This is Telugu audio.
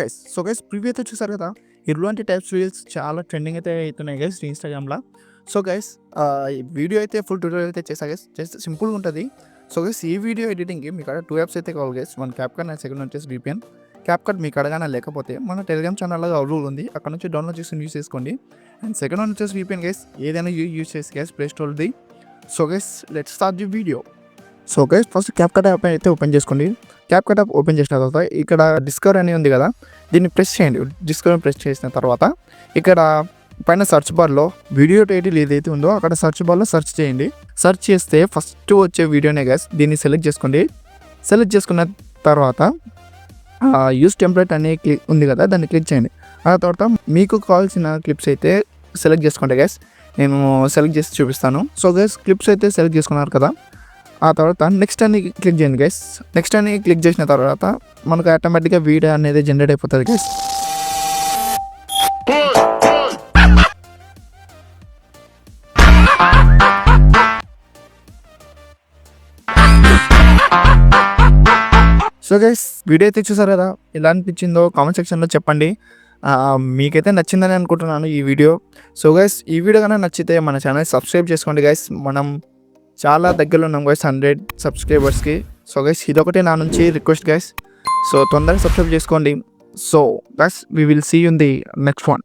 గైస్ ప్రివ్యూ అయితే చూసారు కదా, ఇటువంటి టైప్స్ రీల్స్ చాలా ట్రెండింగ్ అయితే అవుతున్నాయి గైస్ ఇన్స్టాగ్రామ్లో. సో గైస్ ఈ వీడియో అయితే ఫుల్ ట్యూటోరియల్ అయితే చేసా గైస్, జస్ట్ సింపుల్గా ఉంటుంది. సో గైస్ ఈ వీడియో ఎడిటింగ్కి మీకు అక్కడ 2 యాప్స్ అయితే కావాలి guys. One CapCut and second వచ్చేసి VPN. క్యాప్కట్ మీకు అడగానే లేకపోతే మన టెలిగ్రామ్ ఛానల్లో అవైలబుల్ ఉంది, అక్కడ నుంచి డౌన్లోడ్ చేసి యూస్ చేసుకోండి. అండ్ సెకండ్ వన్ వచ్చేసి VPN గైస్, ఏదైనా యూస్ చేసి గైస్ ప్లే స్టోర్ది. So guys let's start the video. So guys first CapCut app అయితే ఓపెన్ చేసుకోండి. క్యాప్కట్ యాప్ ఓపెన్ చేసిన తర్వాత ఇక్కడ డిస్కవర్ అని ఉంది కదా, దీన్ని ప్రెస్ చేయండి. డిస్కవర్ ప్రెస్ చేసిన తర్వాత ఇక్కడ పైన సర్చ్ బార్లో వీడియో టైటిల్ ఏదైతే ఉందో అక్కడ సర్చ్ బార్లో సెర్చ్ చేయండి. సెర్చ్ చేస్తే ఫస్ట్ వచ్చే వీడియోనే గైస్, దీన్ని సెలెక్ట్ చేసుకోండి. సెలెక్ట్ చేసుకున్న తర్వాత యూస్ టెంప్లెట్ అనే క్లిక్ ఉంది కదా, దాన్ని క్లిక్ చేయండి. ఆ తర్వాత మీకు కావాల్సిన క్లిప్స్ అయితే సెలెక్ట్ చేసుకోండి గైస్. నేను సెలెక్ట్ చేసి చూపిస్తాను. సో గైస్ క్లిప్స్ అయితే సెలెక్ట్ చేసుకున్నారు కదా, ఆ తర్వాత నెక్స్ట్ అని క్లిక్ చేయండి గైస్. నెక్స్ట్ అని క్లిక్ చేసిన తర్వాత మనకు ఆటోమేటిక్గా వీడియో అనేది జనరేట్ అయిపోతుంది గైస్. సో గైస్ వీడియో అయితే చూసారు కదా, ఎలా అనిపించిందో కామెంట్ సెక్షన్లో చెప్పండి. మీకైతే నచ్చిందని అనుకుంటున్నాను ఈ వీడియో. సో గైస్ ఈ వీడియో కన్నా నచ్చితే మన ఛానల్ సబ్స్క్రైబ్ చేసుకోండి గైస్. మనం చాలా దగ్గరలో ఉన్నాం గైస్ 100 సబ్స్క్రైబర్స్కి. సో గైస్ ఇదొకటే నా నుంచి రిక్వెస్ట్ గైస్. సో తొందరగా సబ్స్క్రైబ్ చేసుకోండి. So guys we will see you in the next one.